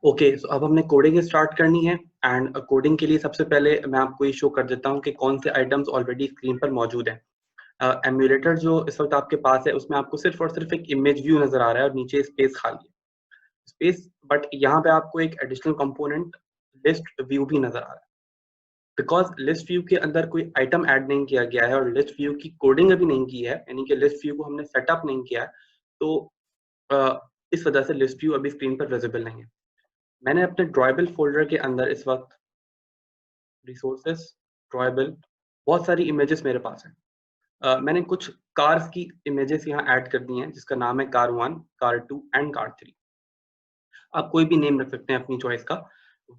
Okay, सो अब हमने coding start करनी है एंड कोडिंग के लिए सबसे पहले मैं आपको ये शो कर देता हूँ कि कौन से आइटम्स ऑलरेडी स्क्रीन पर मौजूद हैं। एम्यूलेटर जो इस वक्त आपके पास है उसमें आपको सिर्फ और सिर्फ एक इमेज व्यू नजर आ रहा है और नीचे स्पेस खाली है स्पेस, बट यहाँ पे आपको एक एडिशनल कंपोनेंट लिस्ट व्यू भी नजर आ रहा है। बिकॉज लिस्ट व्यू के अंदर कोई आइटम ऐड नहीं किया गया है और लिस्ट व्यू की कोडिंग अभी नहीं की है, यानी कि लिस्ट व्यू को हमने सेटअप नहीं किया है, तो इस वजह से लिस्ट व्यू अभी स्क्रीन पर विजिबल नहीं है। मैंने अपने ड्रॉयबल फोल्डर के अंदर इस वक्त रिसोर्सेस, ड्रॉयबल, बहुत सारी इमेजेस मेरे पास है। मैंने कुछ कार्स की इमेजेस यहाँ ऐड कर दी हैं जिसका नाम है कार 1, कार 2 एंड कार 3। आप कोई भी नेम रख सकते हैं अपनी चॉइस का,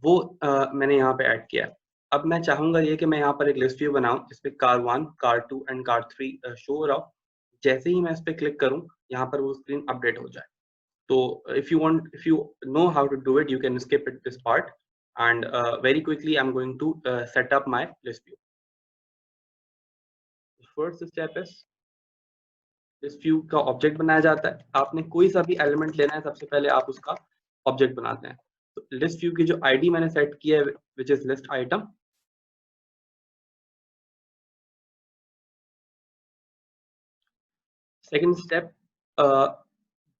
वो मैंने यहाँ पे ऐड किया है। अब मैं चाहूंगा ये कि मैं यहाँ पर एक लिस्ट व्यू बनाऊं जिसपे car 1, car 2 and car 3 show हो रहा हो। जैसे ही मैं इस पर क्लिक करूं यहाँ पर वो स्क्रीन अपडेट हो जाए। So if you know how to do it, you can skip this part, and very quickly I'm going to set up my list view. The first step is list view का object बनाया जाता है। आपने कोई सा भी element लेना है, सबसे पहले आप उसका ऑब्जेक्ट बनाते हैं। तो लिस्ट व्यू की जो आईडी मैंने सेट की है which is list item. Second step,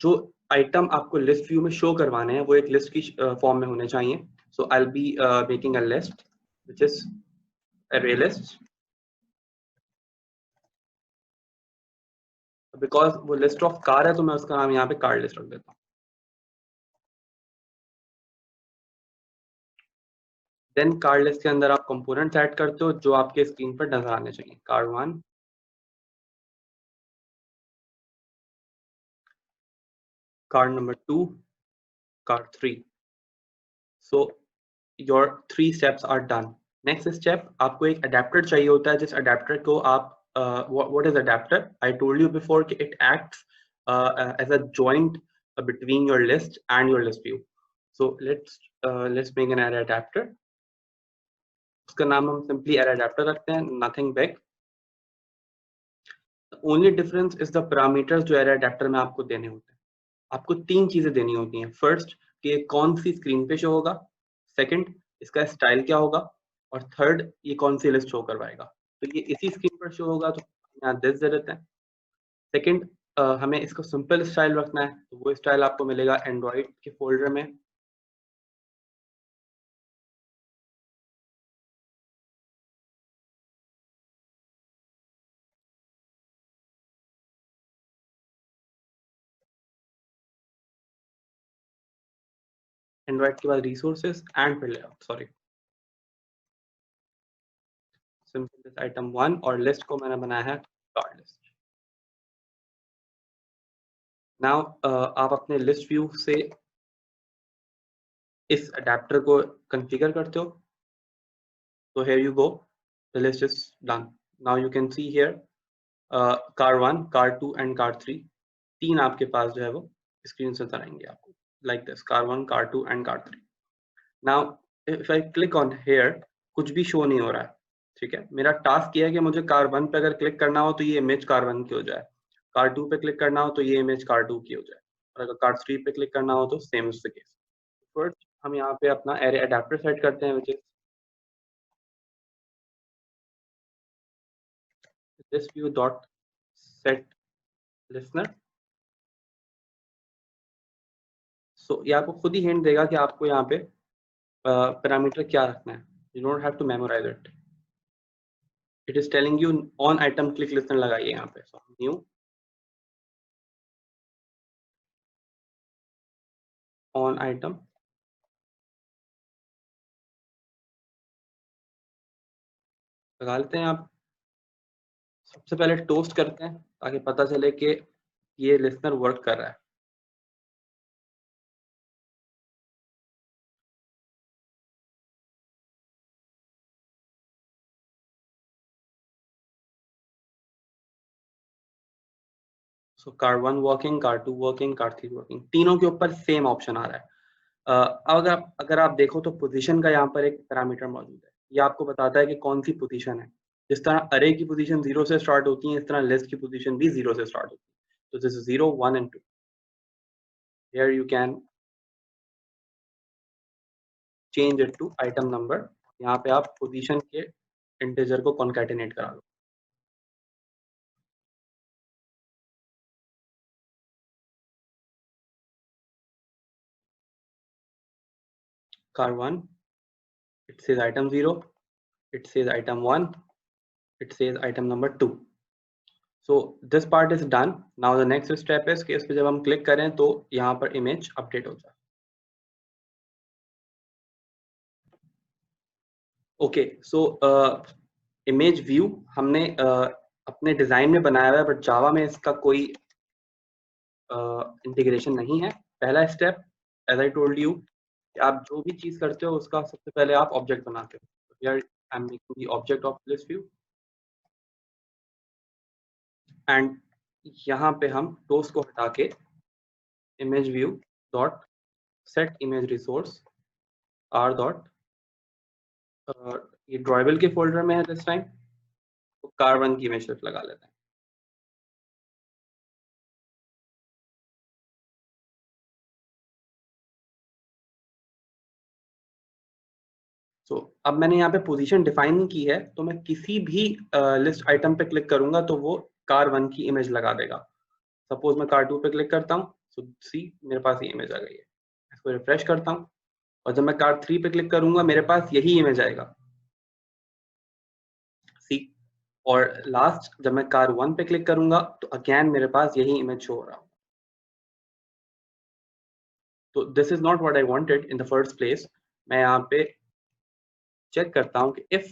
जो आइटम आपको लिस्ट व्यू में शो करवाने हैं वो एक लिस्ट की फॉर्म में होने चाहिए। So I will be making a list which is array list, because वो लिस्ट ऑफ कार है तो मैं उसका नाम यहाँ पे कार लिस्ट रख देता हूँ। देन कार लिस्ट के अंदर आप कंपोनेंट्स ऐड करते हो जो आपके स्क्रीन पर नजर आने चाहिए। Car 1, car number 2, car 3। So your 3 steps are done. Next step, आपको एक अडेप्टर चाहिए होता है जिस अडेप्टर को आप what is adapter, I told you before कि it acts as a joint between your list and your list view. So let's make an array adapter. उसका नाम हम सिंपली array adapter रखते हैं, nothing big. The only difference is the parameters जो array adapter में आपको देने होते हैं। आपको 3 चीजें देनी होती हैं। फर्स्ट, कि कौन सी स्क्रीन पे शो होगा, सेकंड इसका स्टाइल क्या होगा, और थर्ड ये कौन सी लिस्ट शो करवाएगा। तो ये इसी स्क्रीन पर शो होगा तो यहाँ दिस दे देते हैं। सेकंड, हमें इसको सिंपल स्टाइल रखना है तो वो स्टाइल आपको मिलेगा एंड्रॉइड के फोल्डर में। एंड्रॉइड के बाद रिसोर्सेज एंड फिर layout, sorry, simple list item 1 और लिस्ट को मैंने बनाया है कार्ड लिस्ट। नाउ आप अपने लिस्ट व्यू से इस अडेप्टर को कॉन्फ़िगर करते हो। So here you go, the list is done. Now you can see here car 1, car 2 and car 3, 3 आपके पास जो है वो स्क्रीन से नजर आएंगे आपको, like this, car 1, car 2 and car 3. Now if I click on here, कुछ भी शो नहीं हो रहा है, ठीक है। मेरा टास्क ये है कि मुझे car 1 पे अगर क्लिक करना हो तो ये इमेज car 1 की हो जाए, car 2 पे क्लिक करना हो तो ये इमेज car 2 की हो जाए, और अगर car 3 पे क्लिक करना हो तो same is the case. First हम यहाँ पे अपना एरे अडेप्टर सेट करते हैं which is this view dot set listener. So ये आपको खुद ही हिंट देगा कि आपको यहाँ पे पैरामीटर क्या रखना है। You don't have to memorize it. It is telling you on item click listener लगाइए यहाँ पे। So new on item, लगा लेते हैं आप। सबसे पहले टोस्ट करते हैं ताकि पता चले कि ये लिस्नर वर्क कर रहा है। सो car 1 working, car 2 working, car 3 working, तीनों के ऊपर सेम ऑप्शन आ रहा है। अगर आप देखो तो पोजीशन का यहाँ पर एक पैरामीटर मौजूद है। ये आपको बताता है कि कौन सी पोजीशन है। जिस तरह अरे की पोजीशन 0 से स्टार्ट होती है, इस तरह लिस्ट की पोजीशन भी 0 से स्टार्ट होती है। तो this is 0, 1 and 2। Here you can change it to item number. यहाँ पे आप पोजीशन के इंटीजर को कॉन्कैटिनेट करा लो। car 1, it says item 0, it says item 1, it says item number 2. So this part is done. Now the next step is कि इस पे जब हम क्लिक करें तो यहाँ पर इमेज अपडेट हो जाए। ओके, सो इमेज व्यू हमने अपने डिजाइन में बनाया हुआ है, बट जावा में इसका कोई इंटीग्रेशन नहीं है। पहला step, as I told you, आप जो भी चीज करते हो उसका सबसे पहले आप ऑब्जेक्ट बनाते हो। Here I am making the object of list view, and यहाँ पे हम टोस्ट को हटा के image view dot set image resource R dot, ये ड्राइबल के फोल्डर में है दिस टाइम, तो car 1 की इमेज लगा लेते हैं। So, अब मैंने यहाँ पे पोजीशन डिफाइन नहीं की है, तो मैं किसी भी लिस्ट आइटम पे क्लिक करूंगा तो वो car 1 की इमेज लगा देगा। सपोज मैं car 2 पे क्लिक करता हूँ, सो सी मेरे पास ये इमेज आ गई है। इसको रिफ्रेश करता हूँ और जब मैं car 3 पे क्लिक करूंगा मेरे पास यही इमेज आएगा, सी। और लास्ट जब मैं car 1 पे क्लिक करूंगा तो अगेन मेरे पास यही इमेज शो हो रहा है। तो this is not what I wanted in the first place. मैं यहाँ पे चेक करता हूँ कि if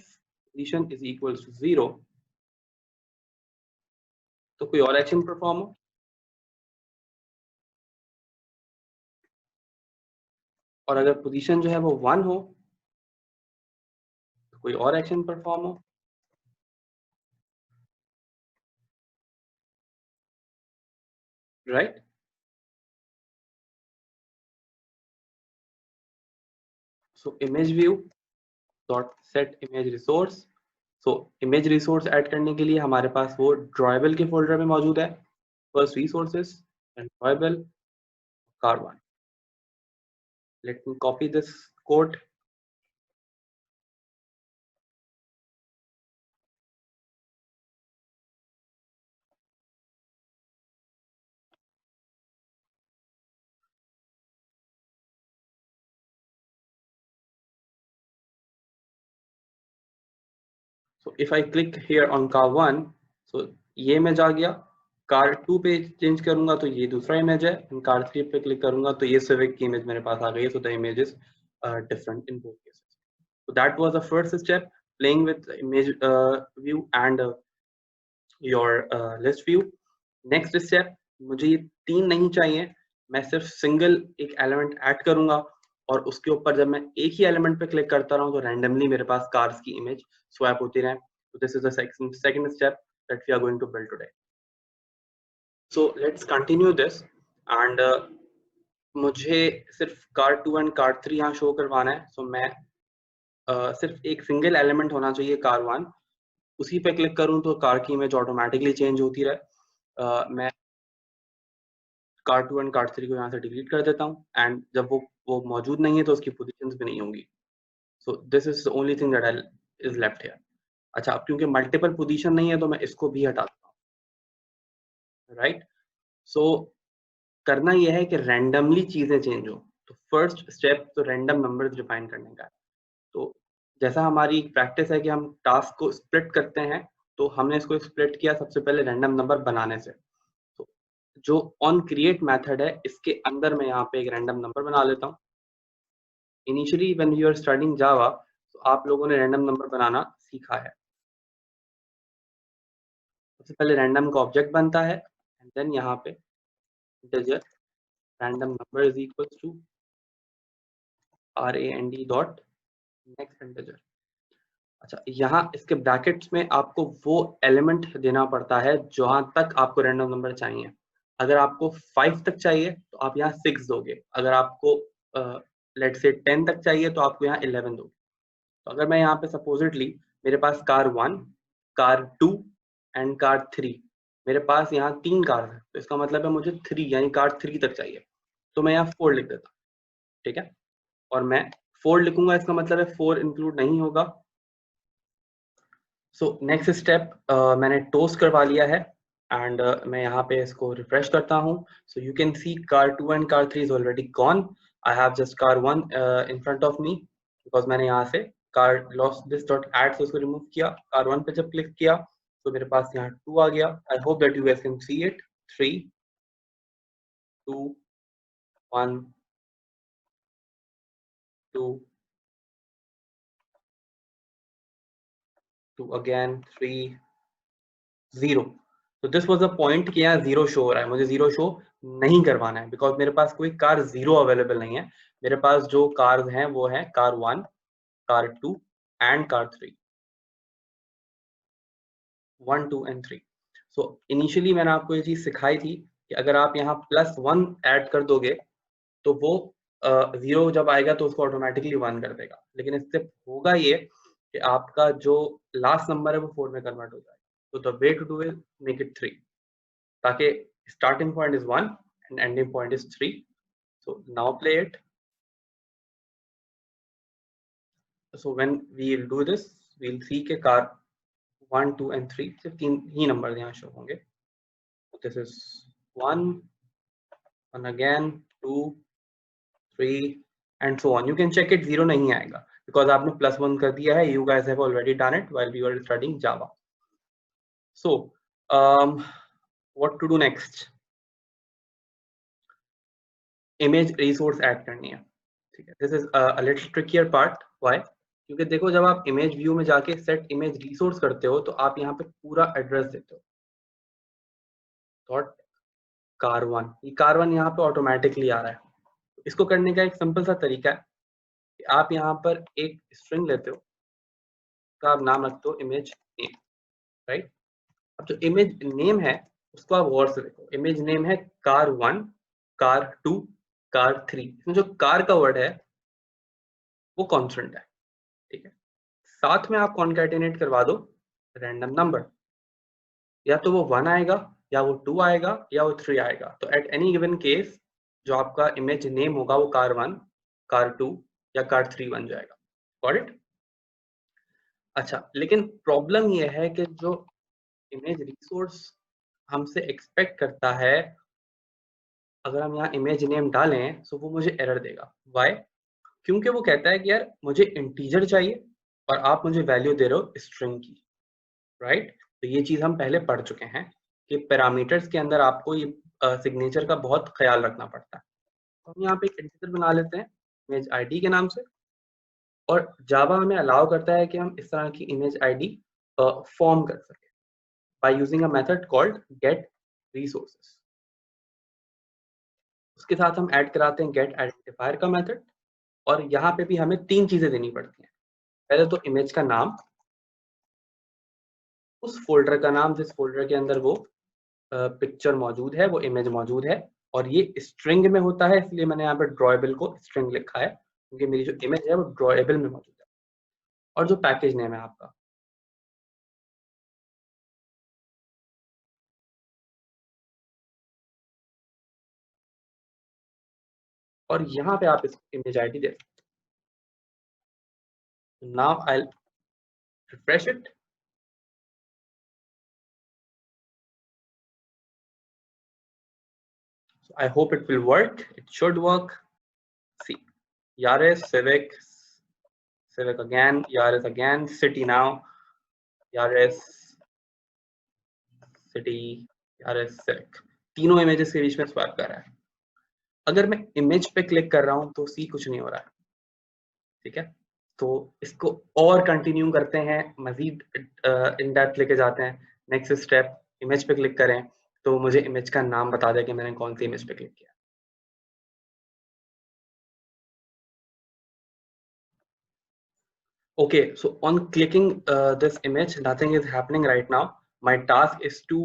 position is equal to 0 तो कोई और एक्शन परफॉर्म हो, और अगर पोजीशन जो है वो 1 हो तो कोई और एक्शन परफॉर्म हो, right. So image view dot set image resource. So image resource add करने के लिए हमारे पास वो ड्राइबल के फोल्डर में मौजूद है, first resources and dribble car 1। Let me copy this code. So if I click here on car 1, so ये इमेज आ गया। car 2 पे चेंज करूंगा तो ये दूसरा इमेज है, car 3 पे क्लिक करूंगा तो ये सिविक की इमेज मेरे पास आ गई है। So the image is different in both cases. So that was the first step, playing with image view and your list view. Next step, मुझे ये तीन नहीं चाहिए, मैं सिर्फ सिंगल एक एलिमेंट ऐड करूंगा और उसके ऊपर जब मैं एक ही एलिमेंट पे क्लिक करता रहूं तो रैंडमली मेरे पास कार्स की इमेज स्वैप होती रहे। So this is the second step that we are going to build today. So let's continue this, and मुझे सिर्फ car 2 and car 3 यहाँ शो करवाना है। So मैं सिर्फ एक सिंगल एलिमेंट होना चाहिए car 1, उसी पे क्लिक करूं तो कार की इमेज ऑटोमेटिकली चेंज होती रहे। मैं car 2 एंड car 3 को यहाँ से डिलीट कर देता हूँ, एंड जब वो मौजूद नहीं है तो उसकी पोजीशंस भी नहीं होंगी। So this is the only thing that is left here. अच्छा, अब क्योंकि मल्टीपल पोजीशन नहीं है तो मैं इसको भी हटा देता हूँ, राइट। सो करना यह है कि रैंडमली चीजें चेंज हो। तो फर्स्ट स्टेप तो रैंडम नंबर्स डिफाइन करने का है। तो जैसा हमारी प्रैक्टिस है कि हम टास्क को स्प्लिट करते हैं, तो हमने इसको स्प्लिट किया सबसे पहले रैंडम नंबर बनाने से। तो जो ऑन क्रिएट मेथड है इसके अंदर मैं यहाँ पे एक रैंडम नंबर बना लेता हूँ। Initially when you are studying Java, तो आप लोगों ने रैंडम नंबर बनाना सीखा है। सबसे पहले रैंडम का ऑब्जेक्ट बनता है, एंड देन यहाँ पे integer random number is equal to rand dot next integer. अच्छा, यहाँ इसके ब्रैकेट्स में आपको वो एलिमेंट देना पड़ता है जहां तक आपको रैंडम नंबर चाहिए। अगर आपको 5 तक चाहिए तो आप यहाँ 6 दोगे, अगर आपको लेट से 10 तक चाहिए तो आपको यहाँ 11 दोगे। तो अगर मैं यहाँ पे सपोजिटली मेरे पास कार 1, कार 2 एंड कार 3, मेरे पास यहाँ 3 कार है, तो इसका मतलब है मुझे 3 यानी कार 3 तक चाहिए, तो मैं यहाँ 4 लिख देता हूँ, ठीक है। और मैं 4 लिखूंगा इसका मतलब है 4 इंक्लूड नहीं होगा। सो नेक्स्ट स्टेप मैंने टोस्ट करवा लिया है एंड मैं यहाँ पे इसको रिफ्रेश करता हूँ। So you can see car 2 and car 3 is already gone. I have just car 1 in front of me because मैंने यहाँ से car lost this dot add से उसको रिमूव किया। कार 1 पे जब क्लिक किया तो मेरे पास यहाँ 2 आ गया। I hope that you guys can see it. 3 2 1 2 2 again 3 0। तो दिस वाज अ पॉइंट कि यहाँ 0 शो हो रहा है, मुझे 0 शो नहीं करवाना है बिकॉज मेरे पास कोई कार 0 अवेलेबल नहीं है। मेरे पास जो कार्स हैं वो है car 1, car 2 and car 3, 1 2 and 3। So initially मैंने आपको ये चीज सिखाई थी कि अगर आप यहाँ +1 ऐड कर दोगे तो वो 0 जब आएगा तो उसको ऑटोमेटिकली 1 कर देगा। लेकिन इससे होगा ये कि आपका जो लास्ट नंबर है वो 4 में कन्वर्ट हो जाएगा। तो the way to do is make it 3 ताकि starting point is 1 and ending point is 3. So now play it. So when we'll do this, we'll see के car 1 2 and 3 सिर्फ 3 ही नंबर यहाँ शो होंगे। This is 1 again 2 3 and so on. You can check it, 0 नहीं आएगा because आपने +1 कर दिया है। You guys have already done it while we were studying Java. So what to do next? Image resource add करनी है, ठीक है। This is a little trickier part. Why? क्योंकि देखो जब आप इमेज व्यू में जाके सेट इमेज रिसोर्स करते हो तो आप यहाँ पे पूरा एड्रेस देते हो। डॉट कार 1, ये कार 1 यहाँ पे ऑटोमेटिकली आ रहा है। इसको करने का एक सिंपल सा तरीका है कि आप यहाँ पर एक स्ट्रिंग लेते हो, तो आप नाम रखते हो इमेज नेम, राइट। अब जो इमेज नेम है उसको आप गौर से देखो। इमेज नेम है कार 1, कार 2, कार 3। इसमें जो कार का वर्ड है वो कॉन्स्टेंट है, ठीक है। साथ में आप कॉन्कैटिनेट करवा दो रैंडम नंबर, या तो वो 1 आएगा या वो 2 आएगा या वो 3 आएगा। तो एट एनी गिवन केस जो आपका इमेज नेम होगा वो कार 1, कार 2 या कार 3 बन जाएगा। Got it? अच्छा, लेकिन प्रॉब्लम ये है कि जो इमेज रिसोर्स हमसे एक्सपेक्ट करता है, अगर हम यहाँ इमेज नेम डालें तो वो मुझे एरर देगा। व्हाई? क्योंकि वो कहता है कि यार मुझे इंटीजर चाहिए और आप मुझे वैल्यू दे रहे हो स्ट्रिंग की, राइट। तो ये चीज हम पहले पढ़ चुके हैं कि पैरामीटर्स के अंदर आपको ये सिग्नेचर का बहुत ख्याल रखना पड़ता है। तो हम यहाँ पे एक इंटीजर बना लेते हैं इमेज आईडी के नाम से, और जावा हमें अलाउ करता है कि हम इस तरह की इमेज आईडी फॉर्म कर सकें by using a method called get resources. उसके साथ हम ऐड कराते हैं गेट आइडेंटिफायर का मेथड, और यहाँ पे भी हमें 3 चीजें देनी पड़ती हैं। पहले तो इमेज का नाम, उस फोल्डर का नाम जिस फोल्डर के अंदर वो पिक्चर मौजूद है, वो इमेज मौजूद है, और ये स्ट्रिंग में होता है इसलिए मैंने यहाँ पे ड्रॉएबल को स्ट्रिंग लिखा है क्योंकि मेरी जो इमेज है वो ड्रॉएबल में मौजूद है। और जो पैकेज नेम है आपका, और यहाँ पे आप इसको इमेज आईडी दे सकते हो। Now I refresh it. So I hope it will work. It should work. See, Yaris, Civic again, Yaris again, City now, Yaris, City, Yaris, Civic। तीनों इमेजेस के बीच में स्वैप कर रहा है। अगर मैं इमेज पे क्लिक कर रहा हूँ तो सी कुछ नहीं हो रहा है, ठीक है। तो इसको और कंटिन्यू करते हैं, मजीद इन डेप्थ लेके जाते हैं। नेक्स्ट स्टेप, इमेज पे क्लिक करें तो मुझे इमेज का नाम बता दे कि मैंने कौन सी इमेज पे क्लिक किया। Okay, so on clicking this image, nothing is happening right now. My task is to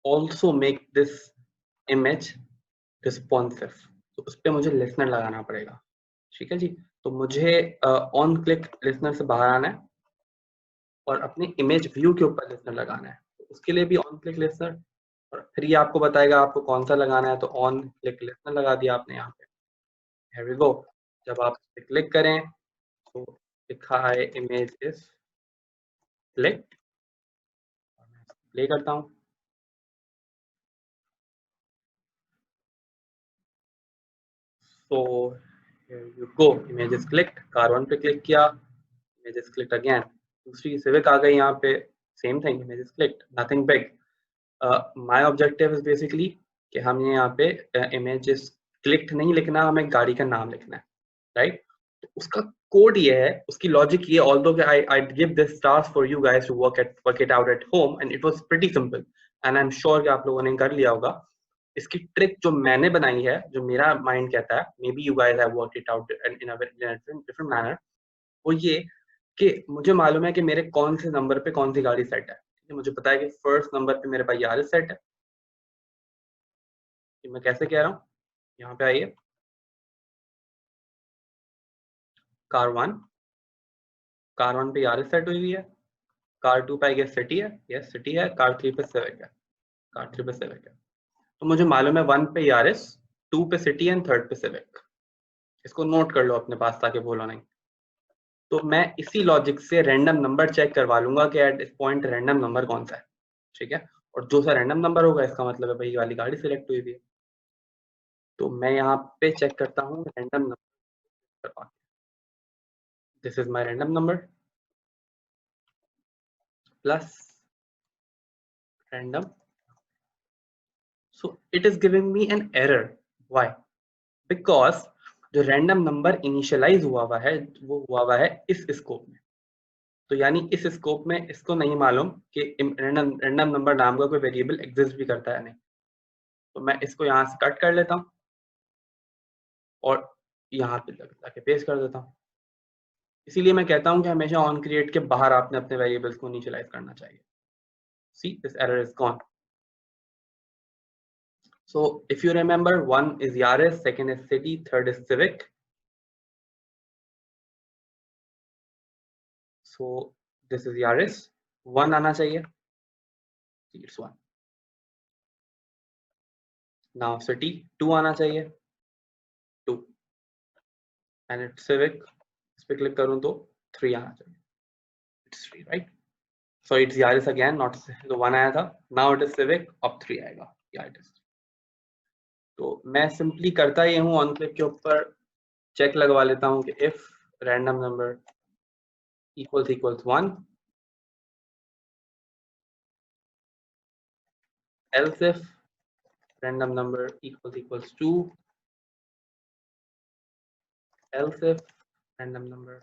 also make this image responsive. तो उस पर मुझे लिसनर लगाना पड़ेगा, ठीक है जी। तो मुझे ऑन क्लिक लिसनर से बाहर आना है और अपने इमेज व्यू के ऊपर लिसनर लगाना है। तो उसके लिए भी ऑन क्लिक लिसनर, और फिर ये आपको बताएगा आपको कौन सा लगाना है। तो ऑन क्लिक लिसनर लगा दिया आपने यहाँ पे। Here we go. जब आप क्लिक करें तो लिखा है इमेज इज क्लिक, प्ले करता हूँ। So here you go, image is clicked, car 1 पे क्लिक किया, image is clicked again, दूसरी civic आ गई यहाँ पे, same thing, image is clicked, nothing big. My objective is basically कि हमें यहाँ पे image is clicked नहीं लिखना, हमें गाड़ी का नाम लिखना है, right? तो उसका कोड ये है, उसकी लॉजिक ये, although I'd give this task for you guys to work it out at home and it was pretty simple and I'm sure कि आप लोगों ने कर लिया होगा। इसकी ट्रिक जो मैंने बनाई है, जो मेरा माइंड कहता है, may be you guys have worked it out in a different manner, वो ये कि मुझे मालूम है कि मेरे कौन से नंबर पे कौन सी गाड़ी सेट है। मुझे पता है कि फर्स्ट नंबर पे मेरे पास यारिस सेट है। कि मैं कैसे कह रहा हूँ, यहाँ पे आइए, कार वन पे यारिस सेट हुई है, कार 2 पे आई गेस सिटी है, यस सिटी है, कार 3 पे सिविक है, कार 3 पे सिविक है। तो मुझे मालूम है 1 पे यारिस, 2 पे सिटी एंड 3rd पे सिविक। इसको नोट कर लो अपने पास ताकि भूलो नहीं। तो मैं इसी लॉजिक से रैंडम नंबर चेक करवा लूंगा कि एट इस पॉइंट रैंडम नंबर कौन सा है, ठीक है। और जो सा रैंडम नंबर होगा इसका मतलब है भाई वाली गाड़ी सिलेक्ट हुई है। तो मैं यहाँ पे चेक करता हूँ random number, this is my random number plus random, so it is giving me an error. Why? Because जो रैंडम नंबर इनिशियलाइज हुआ है वो हुआ है इस स्कोप में। तो यानी इस स्कोप में इसको नहीं मालूम कि रैंडम नंबर नाम का कोई वेरिएबल एग्जिस्ट भी करता है नहीं। तो मैं इसको यहाँ से कट कर लेता हूँ और यहाँ पे जाके पेस्ट कर देता हूँ। इसीलिए मैं कहता हूँ कि हमेशा ऑन क्रिएट के बाहर आपने अपने वेरिएबल्स को इनिशियलाइज करना चाहिए। See this error is gone. So if you remember, 1 is Yaris, 2nd is City, 3rd is Civic. So this is Yaris, 1 आना चाहिए, it's 1. Now City 2 आना चाहिए, 2, and it's Civic, इस पे क्लिक करूँ तो 3 आना चाहिए, it's 3, right? So it's Yaris again, not तो 1 आया था, now it is Civic, अब 3 आएगा, yeah it is। तो मैं सिंपली करता ये हूँ, ऑन क्लिक के ऊपर चेक लगवा लेता हूँ कि if random number equals 1, else if random number equals 2, else if random number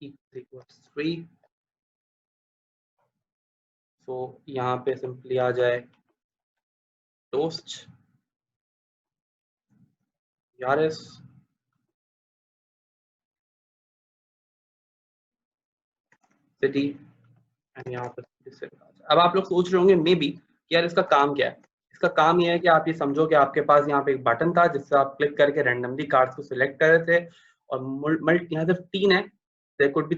equals 3। so यहाँ पे सिंपली आ जाए टोस्ट यारिस सिटी एंड यहाँ पे। अब आप लोग सोच रहे होंगे मे बी कि यार इसका काम क्या है। इसका काम ये है कि आप ये समझो कि आपके पास यहाँ पे एक बटन था जिससे आप क्लिक करके रैंडमली कार्ड्स को सिलेक्ट कर रहे थे और यहाँ सिर्फ 3 है, देयर कुड बी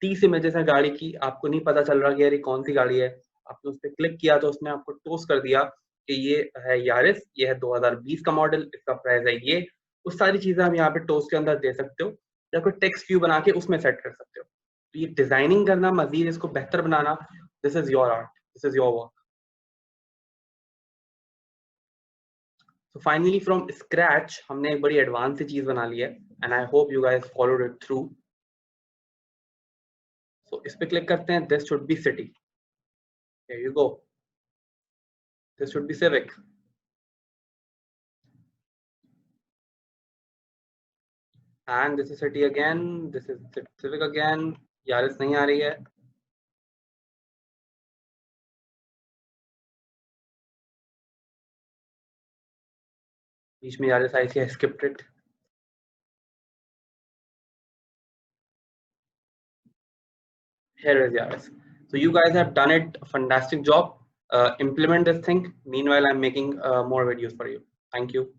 30 इमेजेस है गाड़ी की, आपको नहीं पता चल रहा कि यार ये कौन सी गाड़ी है। आपने उस पर क्लिक किया तो उसने आपको टोस्ट कर दिया कि ये है यारिस, ये है 2020 का मॉडल, इसका प्राइस है ये। उस सारी चीजें हम यहाँ पे टोस्ट के अंदर दे सकते हो या कोई टेक्स्ट व्यू बना के उसमें सेट कर सकते हो। तो ये डिजाइनिंग करना, मजीद इसको बेहतर बनाना, this is your art, this is your work. So finally from scratch हमने एक बड़ी एडवांस सी चीज बना ली है and I hope you guys followed it through। So इस पे क्लिक करते हैं, this should be city, here you go, this should be civic, and this is city again, this is civic again, Yaris नहीं आ रही है, बीच में Yaris आई थी, I skipped it। Here is Yaris। So you guys have done it, a fantastic job। Implement this thing, meanwhile I'm making more videos for you। Thank you।